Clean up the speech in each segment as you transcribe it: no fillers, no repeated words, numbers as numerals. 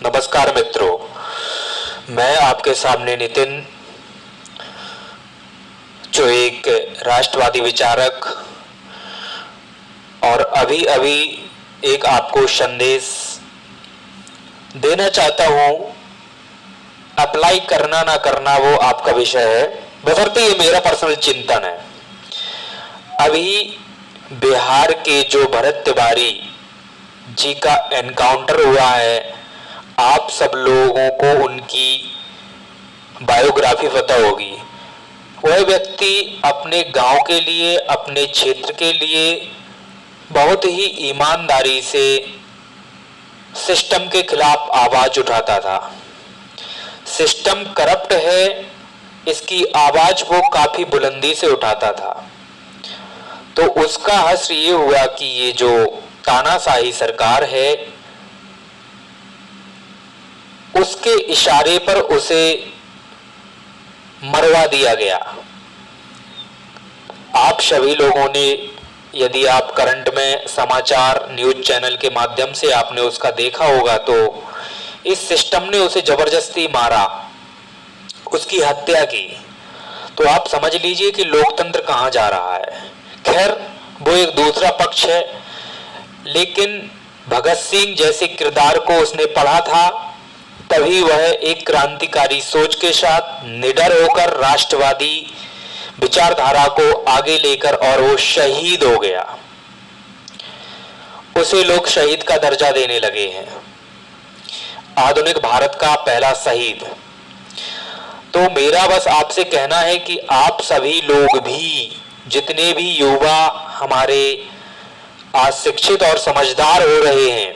नमस्कार मित्रों, मैं आपके सामने नितिन, जो एक राष्ट्रवादी विचारक और अभी अभी एक आपको संदेश देना चाहता हूं। अप्लाई करना ना करना वो आपका विषय है, बशर्ते ये मेरा पर्सनल चिंतन है। अभी बिहार के जो भरत तिवारी जी का एनकाउंटर हुआ है, आप सब लोगों को उनकी बायोग्राफी पता होगी। वह व्यक्ति अपने गांव के लिए, अपने क्षेत्र के लिए बहुत ही ईमानदारी से सिस्टम के खिलाफ आवाज उठाता था। सिस्टम करप्ट है, इसकी आवाज वो काफी बुलंदी से उठाता था। तो उसका हश्र ये हुआ कि ये जो तानाशाही सरकार है, उसके इशारे पर उसे मरवा दिया गया। आप सभी लोगों ने, यदि आप करंट में समाचार न्यूज चैनल के माध्यम से आपने उसका देखा होगा, तो इस सिस्टम ने उसे जबरदस्ती मारा, उसकी हत्या की। तो आप समझ लीजिए कि लोकतंत्र कहां जा रहा है। खैर, वो एक दूसरा पक्ष है, लेकिन भगत सिंह जैसे किरदार को उसने पढ़ा था, तभी वह एक क्रांतिकारी सोच के साथ निडर होकर राष्ट्रवादी विचारधारा को आगे लेकर, और वो शहीद हो गया। उसे लोग शहीद का दर्जा देने लगे हैं, आधुनिक भारत का पहला शहीद। तो मेरा बस आपसे कहना है कि आप सभी लोग भी, जितने भी युवा हमारे आज शिक्षित और समझदार हो रहे हैं,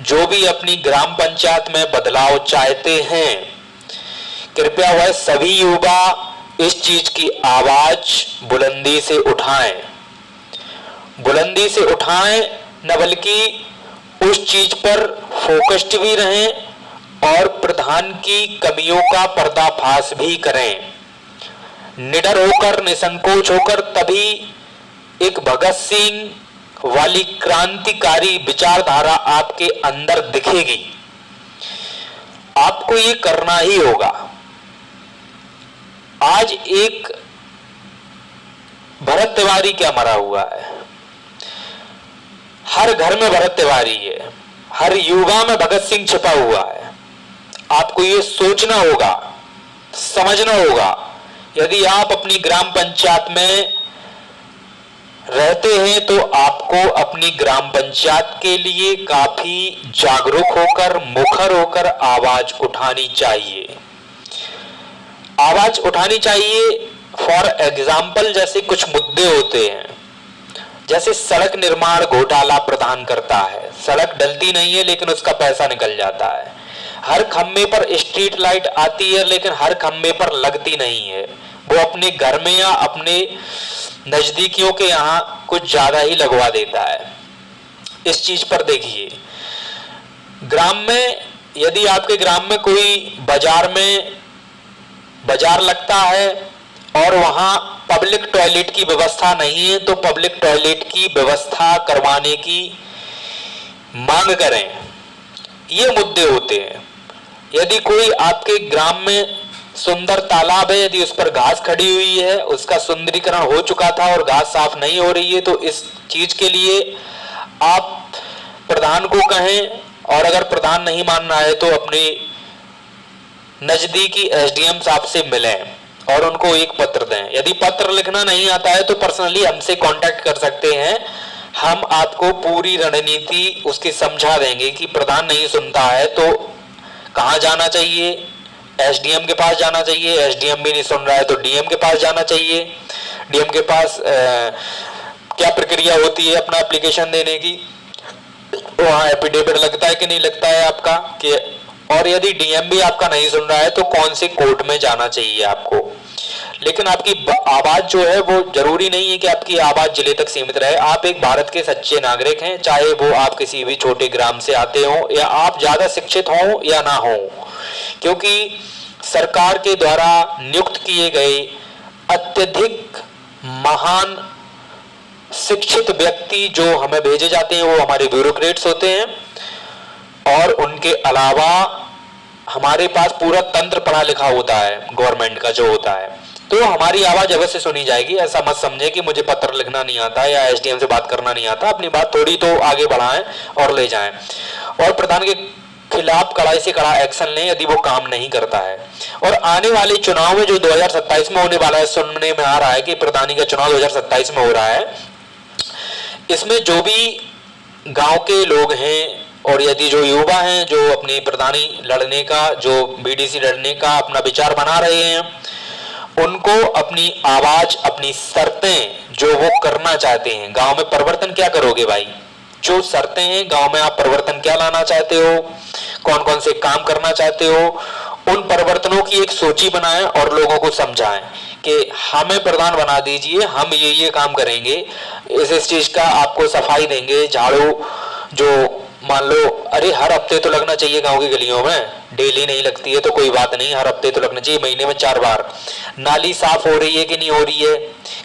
जो भी अपनी ग्राम पंचायत में बदलाव चाहते हैं, कृपया वह सभी युवा इस चीज की आवाज बुलंदी से उठाएं। बुलंदी से उठाएं, न बल्कि उस चीज पर फोकस्ड भी रहें और प्रधान की कमियों का पर्दाफाश भी करें। निडर होकर, निसंकोच होकर, तभी एक भगत सिंह वाली क्रांतिकारी विचारधारा आपके अंदर दिखेगी। आपको ये करना ही होगा। आज एक भरत तिवारी क्या मरा हुआ है, हर घर में भरत तिवारी है, हर युवा में भगत सिंह छिपा हुआ है। आपको ये सोचना होगा, समझना होगा। यदि आप अपनी ग्राम पंचायत में रहते हैं, तो आपको अपनी ग्राम पंचायत के लिए काफी जागरूक होकर, मुखर होकर आवाज उठानी चाहिए। आवाज उठानी चाहिए। फॉर एग्जाम्पल, जैसे कुछ मुद्दे होते हैं, जैसे सड़क निर्माण घोटाला प्रदान करता है। सड़क डलती नहीं है, लेकिन उसका पैसा निकल जाता है। हर खम्भे पर स्ट्रीट लाइट आती है, लेकिन हर खम्भे पर लगती नहीं है। वो अपने घर में या अपने नजदीकियों के यहां कुछ ज्यादा ही लगवा देता है। इस चीज पर देखिए, ग्राम में, यदि आपके ग्राम में कोई बाजार लगता है और वहां पब्लिक टॉयलेट की व्यवस्था नहीं है, तो पब्लिक टॉयलेट की व्यवस्था करवाने की मांग करें। ये मुद्दे होते हैं। यदि कोई आपके ग्राम में सुंदर तालाब है, यदि उस पर घास खड़ी हुई है, उसका सुंदरीकरण हो चुका था और घास साफ नहीं हो रही है, तो इस चीज के लिए आप प्रधान को कहें, और अगर प्रधान नहीं मान रहा है तो अपने नजदीकी एसडीएम साहब से मिलें और उनको एक पत्र दें। यदि पत्र लिखना नहीं आता है तो पर्सनली हमसे कांटेक्ट कर सकते हैं। हम आपको पूरी रणनीति उसकी समझा देंगे कि प्रधान नहीं सुनता है तो कहां जाना चाहिए। एसडीएम के पास जाना चाहिए, एसडीएम भी नहीं सुन रहा है तो डीएम के पास जाना चाहिए। डीएम के पास क्या प्रक्रिया होती है अपना एप्लीकेशन देने की, वहां एफिडेविट लगता है कि नहीं लगता है आपका, कि और यदि डीएम भी आपका नहीं सुन रहा है तो कौन से कोर्ट में जाना चाहिए आपको। लेकिन आपकी आवाज जो है, वो जरूरी नहीं है कि आपकी आवाज जिले तक सीमित रहे। आप एक भारत के सच्चे नागरिक हैं, चाहे वो आप किसी भी छोटे ग्राम से आते हो या आप ज्यादा शिक्षित हो या ना हो, क्योंकि सरकार के द्वारा नियुक्त किए गए अत्यधिक महान शिक्षित व्यक्ति जो हमें भेजे जाते हैं, वो हमारे ब्यूरोक्रेट्स होते हैं। और उनके अलावा हमारे पास पूरा तंत्र पढ़ा लिखा होता है गवर्नमेंट का जो होता है, तो हमारी आवाज अवश्य सुनी जाएगी। ऐसा मत समझे कि मुझे पत्र लिखना नहीं आता या एसडीएम से बात करना नहीं आता, अपनी बात थोड़ी तो आगे बढ़ाएं और ले जाएं, और प्रधान के खिलाफ कड़ाई से कड़ा एक्शन लें यदि वो काम नहीं करता है। और आने वाले चुनाव में जो 2027 में होने वाला है, सुनने में आ रहा है कि प्रधानी का चुनाव 2027 में हो रहा है, इसमें जो भी गांव के लोग हैं और यदि जो युवा हैं जो अपनी प्रधानी लड़ने का, जो बीडीसी लड़ने का अपना विचार बना रहे हैं, उनको अपनी आवाज, अपनी शर्तें जो वो करना चाहते हैं, गांव में परिवर्तन क्या करोगे भाई, जो शर्तें हैं गांव में आप परिवर्तन क्या लाना चाहते हो, कौन कौन से काम करना चाहते हो, उन परिवर्तनों की एक सूची बनाएं और लोगों को समझाएं कि हमें प्रधान बना दीजिए, हम ये काम करेंगे, इस चीज का आपको सफाई देंगे, झाड़ू जो मान लो, अरे हर हफ्ते तो लगना चाहिए गांव की गलियों में, डेली नहीं लगती है तो कोई बात नहीं, हर हफ्ते तो लगना चाहिए, महीने में 4 बार। नाली साफ हो रही है कि नहीं हो रही है,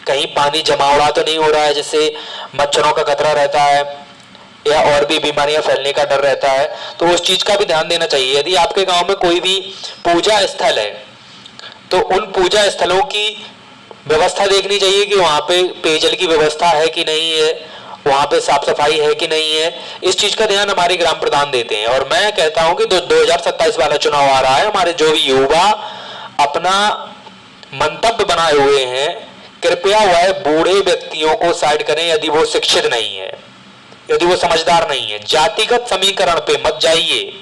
कहीं पानी जमावड़ा तो नहीं हो रहा है जिससे मच्छरों का खतरा रहता है या और भी बीमारियां फैलने का डर रहता है, तो उस चीज का भी ध्यान देना चाहिए। यदि आपके गांव में कोई भी पूजा स्थल है तो उन पूजा स्थलों की व्यवस्था देखनी चाहिए कि वहां पे पेयजल की व्यवस्था है कि नहीं है, वहां पे साफ सफाई है कि नहीं है, इस चीज का ध्यान हमारे ग्राम प्रधान देते हैं। और मैं कहता हूं कि 2027 वाला चुनाव आ रहा है, हमारे जो भी युवा अपना मंतव्य बनाए हुए हैं, कृपया वह बूढ़े व्यक्तियों को साइड करें यदि वो शिक्षित नहीं है, यदि वो समझदार नहीं है। जातिगत समीकरण पे मत जाइए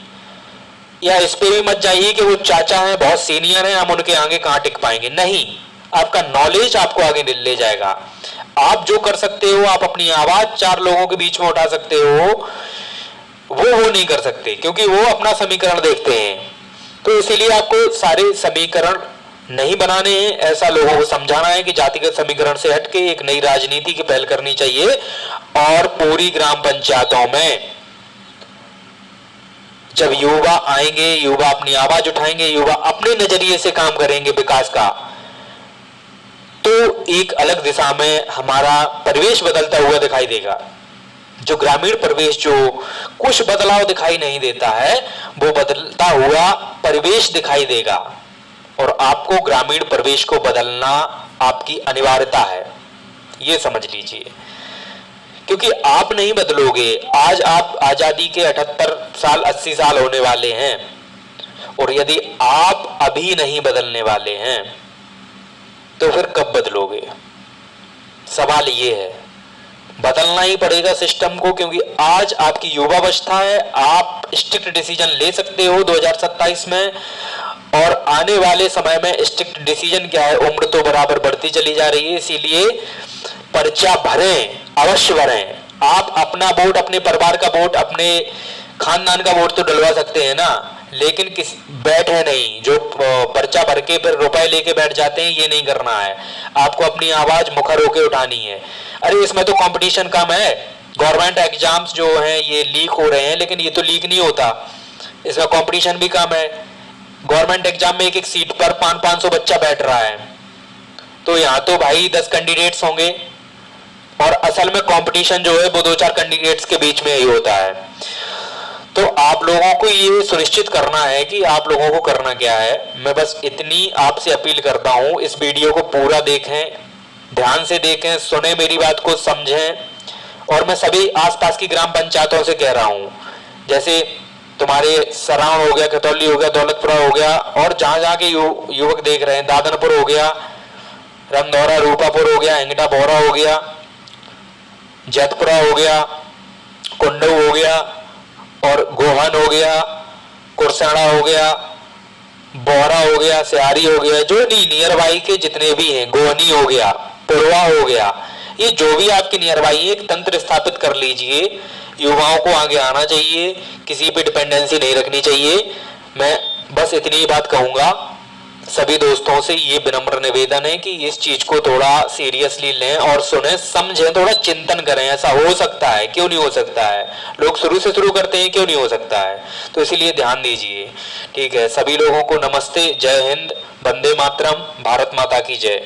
या इस पे भी मत जाइए कि वो चाचा हैं, बहुत सीनियर हैं, हम उनके आगे कहां टिक पाएंगे, नहीं। आपका नॉलेज आपको आगे ले जाएगा। आप जो कर सकते हो, आप अपनी आवाज 4 लोगों के बीच में उठा सकते हो, वो नहीं कर सकते क्योंकि वो अपना समीकरण देखते हैं। तो इसीलिए आपको सारे समीकरण नहीं बनाने हैं, ऐसा लोगों को समझाना है कि जातिगत समीकरण से हटके एक नई राजनीति की पहल करनी चाहिए और पूरी ग्राम पंचायतों में जब युवा आएंगे, युवा अपनी आवाज उठाएंगे, युवा अपने नजरिए से काम करेंगे विकास का, तो एक अलग दिशा में हमारा परिवेश बदलता हुआ दिखाई देगा। जो ग्रामीण परिवेश जो कुछ बदलाव दिखाई नहीं देता है, वो बदलता हुआ परिवेश दिखाई देगा और आपको ग्रामीण परिवेश को बदलना आपकी अनिवार्यता है, ये समझ लीजिए। क्योंकि आप नहीं बदलोगे, आज आप आजादी के 78 साल 80 साल होने वाले हैं, और यदि आप अभी नहीं बदलने वाले हैं तो फिर कब बदलोगे? सवाल ये है। बदलना ही पड़ेगा सिस्टम को, क्योंकि आज आपकी युवावस्था है, आप स्ट्रिक्ट डिसीजन ले सकते हो 2027 में, और आने वाले समय में स्ट्रिक्ट डिसीजन क्या है, उम्र तो बराबर बढ़ती चली जा रही है, इसीलिए पर्चा भरें, अवश्य भरें। आप अपना वोट, अपने परिवार का वोट, अपने खानदान का वोट तो डलवा सकते हैं ना, लेकिन किस बैठे नहीं जो पर्चा भर के फिर रुपए लेके बैठ जाते हैं, ये नहीं करना है। आपको अपनी आवाज मुखर होके उठानी है। अरे इसमें तो कंपटीशन कम है, गवर्नमेंट एग्जाम्स जो हैं ये लीक हो रहे हैं, लेकिन ये तो लीक नहीं होता, इसमें कंपटीशन भी कम है। गवर्नमेंट एग्जाम में एक सीट पर 500 बच्चा बैठ रहा है, तो यहाँ तो भाई 10 कैंडिडेट्स होंगे, और असल में कंपटीशन जो है वो 2-4 कैंडिडेट्स के बीच में ही होता है। तो आप लोगों को ये सुनिश्चित करना है कि आप लोगों को करना क्या है। मैं बस इतनी आपसे अपील करता हूं, इस वीडियो को पूरा देखें, ध्यान से देखें, सुने, मेरी बात को समझें। और मैं सभी आसपास की ग्राम पंचायतों से कह रहा हूं, जैसे तुम्हारे सराउंड हो गया, खतौली हो गया, दौलतपुरा हो गया, और जहां जहां के युवक देख रहे हैं, दादनपुर हो गया, रंधौरा रूपापुर हो गया, हिंगटा बोरा हो गया, जैतपुरा हो गया, कुंडू हो गया, और गोहन हो गया, कुरसाना हो गया, बोरा हो गया, सियारी हो गया, जो नहीं नियर बाई के जितने भी हैं, गोहनी हो गया, पुरवा हो गया, ये जो भी आपके नियर बाई है, एक तंत्र स्थापित कर लीजिए। युवाओं को आगे आना चाहिए, किसी पे डिपेंडेंसी नहीं रखनी चाहिए। मैं बस इतनी ही बात कहूंगा, सभी दोस्तों से ये विनम्र निवेदन है कि इस चीज को थोड़ा सीरियसली लें और सुने, समझें, थोड़ा चिंतन करें। ऐसा हो सकता है, क्यों नहीं हो सकता है? लोग शुरू से शुरू करते हैं, क्यों नहीं हो सकता है? तो इसीलिए ध्यान दीजिए। ठीक है, सभी लोगों को नमस्ते, जय हिंद, वंदे मातरम, भारत माता की जय।